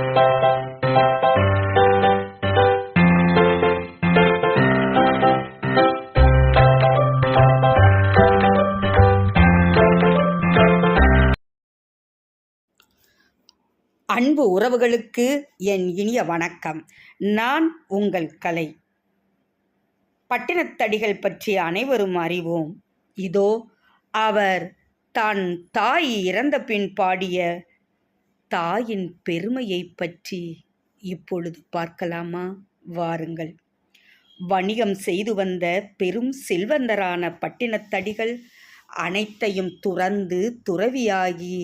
அன்பு உறவுகளுக்கு என் இனிய வணக்கம். நான் உங்கள் கலை. பட்டினத்தடிகள் பற்றி அனைவரும் அறிவோம். இதோ அவர் தான் தாய் இறந்த பின் பாடிய தாயின் பெருமையை பற்றி இப்பொழுது பார்க்கலாமா? வாருங்கள். வணிகம் செய்து வந்த பெரும் செல்வந்தரான பட்டினத்தடிகள் அனைத்தையும் துறந்து துறவியாகி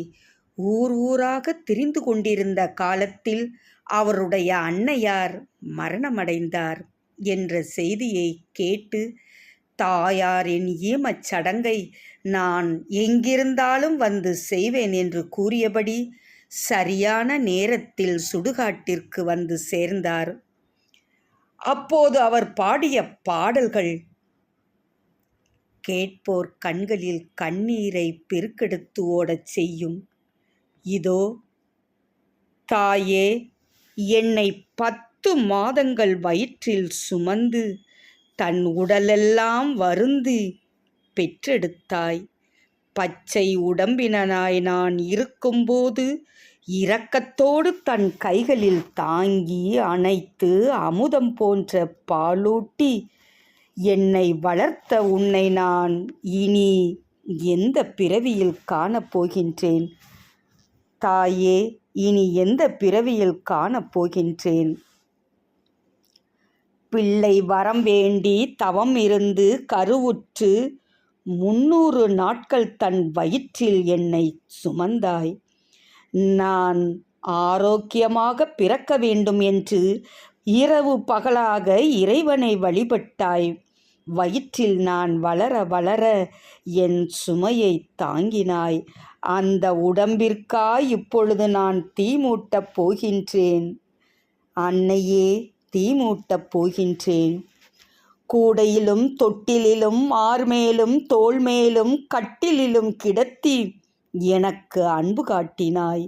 ஊராக திரிந்து கொண்டிருந்த காலத்தில் அவருடைய அன்னையார் மரணமடைந்தார் என்ற செய்தியை கேட்டு தாயாரின் ஈமச் சடங்கை நான் எங்கிருந்தாலும் வந்து செய்வேன் என்று கூறியபடி சரியான நேரத்தில் சுடுகாட்டிற்கு வந்து சேர்ந்தார். அப்போது அவர் பாடிய பாடல்கள் கேட்போர் கண்களில் கண்ணீரை பெருக்கெடுத்து ஓடச் செய்யும். இதோ, தாயே, என்னை 10 மாதங்கள் வயிற்றில் சுமந்து தன் உடலெல்லாம் வருந்தி பெற்றெடுத்தாய். பச்சை உடம்பினனாய் நான் இருக்கும்போது இரக்கத்தோடு தன் கைகளில் தாங்கி அணைத்து அமுதம் போன்ற பாலூட்டி என்னை வளர்த்த உன்னை நான் இனி எந்த பிறவியில் காணப்போகின்றேன்? தாயே, இனி எந்த பிறவியில் காணப்போகின்றேன்? பிள்ளை வரம் வேண்டி தவம் இருந்து கருவுற்று 300 நாட்கள் தன் வயிற்றில் என்னை சுமந்தாய். நான் ஆரோக்கியமாக பிறக்க வேண்டும் என்று இரவு பகலாக இறைவனை வழிபட்டாய். வயிற்றில் நான் வளர வளர என் சுமையை தாங்கினாய். அந்த உடம்பிற்காய் இப்பொழுது நான் தீமூட்டப் போகின்றேன். அன்னையே, தீமூட்டப் போகின்றேன். கூடையிலும் தொட்டிலிலும் மார்மேலும் தோள்மேலும் கட்டிலிலும் கிடத்தி எனக்கு அன்பு காட்டினாய்.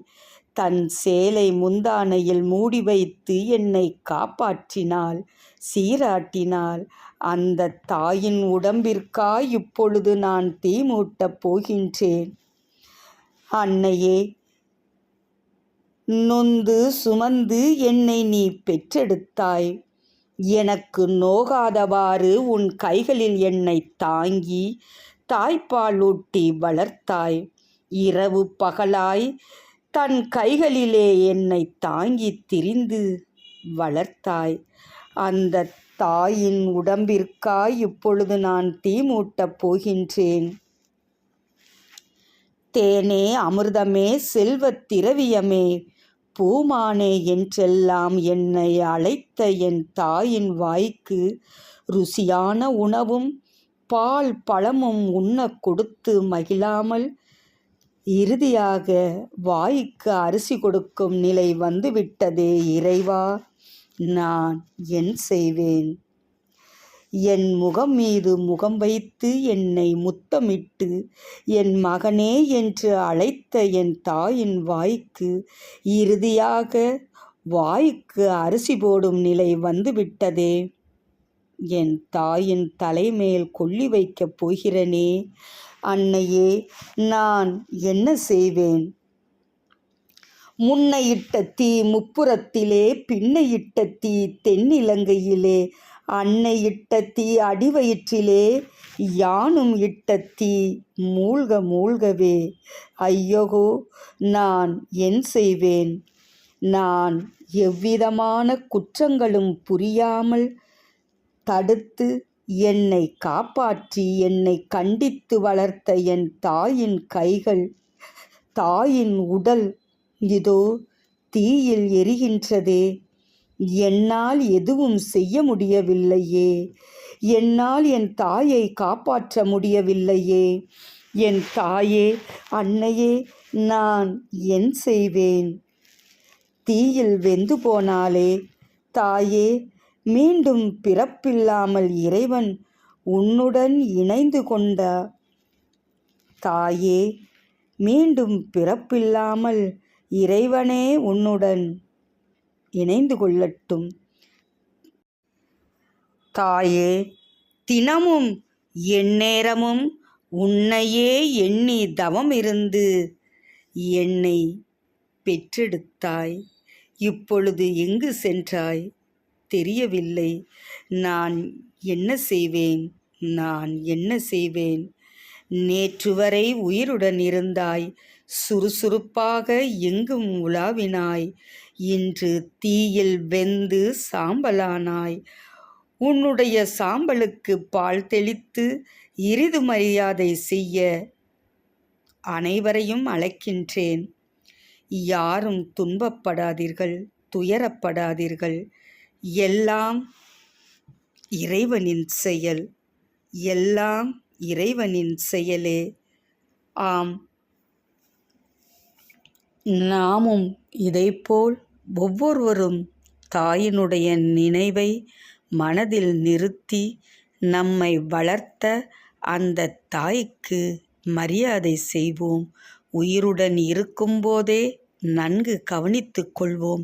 தன் சேலை முந்தானையில் மூடி வைத்து என்னை காப்பாற்றினாள், சீராட்டினாள். அந்த தாயின் உடம்பிற்காய் இப்பொழுது நான் தீமூட்டப் போகின்றேன். அன்னையே, நொந்து சுமந்து என்னை நீ பெற்றெடுத்தாய். எனக்கு நோகாதவாறு உன் கைகளில் என்னை தாங்கி தாய்ப்பால் ஊட்டி வளர்த்தாய். இரவு பகலாய் தன் கைகளிலே என்னை தாங்கி திரிந்து வளர்த்தாய். அந்த தாயின் உடம்பிற்காய் இப்பொழுது நான் தீமூட்டப் போகின்றேன். தேனே, அமிர்தமே, செல்வத் திரவியமே, பூமானே என்றெல்லாம் என்னை அழைத்த என் தாயின் வாய்க்கு ருசியான உணவும் பால் பழமும் உண்ணக் கொடுத்து மகிழாமல் இறுதியாக வாய்க்கு அரிசி கொடுக்கும் நிலை வந்துவிட்டதே இறைவா, நான் என் செய்வேன்? என் முகம் மீது முகம் வைத்து என்னை முத்தமிட்டு என் மகனே என்று அழைத்த என் தாயின் வாய்க்கு இறுதியாக வாய்க்கு அரிசி போடும் நிலை வந்துவிட்டதே. என் தாயின் தலைமேல் கொள்ளி வைக்கப் போகிறனே. அன்னையே, நான் என்ன செய்வேன்? முன்னையிட்ட தீ முப்புறத்திலே, பின்னையிட்ட தீ தென்னிலங்கையிலே, அன்னை இட்ட தீ அடிவயிற்றிலே, யானும் இட்ட தீ மூழ்க மூழ்கவே. ஐயகோ, நான் என் செய்வேன்? நான் எவ்விதமான குற்றங்களும் புரியாமல் தடுத்து என்னை காப்பாற்றி என்னை கண்டித்து வளர்த்த என் தாயின் கைகள், தாயின் உடல் இதோ தீயில் எரிகின்றதே. என்னால் எதுவும் செய்ய முடியவில்லையே. என்னால் என் தாயை காப்பாற்ற முடியவில்லையே. என் தாயே, அன்னையே, நான் என் செய்வேன்? தீயில் வெந்து போனாலே. தாயே, மீண்டும் பிறப்பில்லாமல் இறைவன் உன்னுடன் இணைந்து கொண்ட தாயே, மீண்டும் பிறப்பில்லாமல் இறைவனே உன்னுடன் இணைந்து கொள்ளட்டும். தாயே, தினமும் எந்நேரமும் உன்னையே எண்ணி தவமிருந்து என்னை பெற்றெடுத்தாய். இப்பொழுது எங்கு சென்றாய் தெரியவில்லை. நான் என்ன செய்வேன், நான் என்ன செய்வேன்? நேற்று வரை உயிருடன் இருந்தாய், சுறுசுறுப்பாக எங்கும் உலாவினாய். இன்று தீயில் வெந்து சாம்பலானாய். உன்னுடைய சாம்பலுக்கு பால் தெளித்து இறுதி மரியாதை செய்ய அனைவரையும் அழைக்கின்றேன். யாரும் துன்பப்படாதீர்கள், துயரப்படாதீர்கள். எல்லாம் இறைவனின் செயல், எல்லாம் இறைவனின் செயலே. ஆம், நாமும் இதைப்போல் ஒவ்வொருவரும் தாயினுடைய நினைவை மனதில் நிறுத்தி நம்மை வளர்த்த அந்த தாய்க்கு மரியாதை செய்வோம். உயிருடன் இருக்கும்போதே நன்கு கவனித்து கொள்வோம்.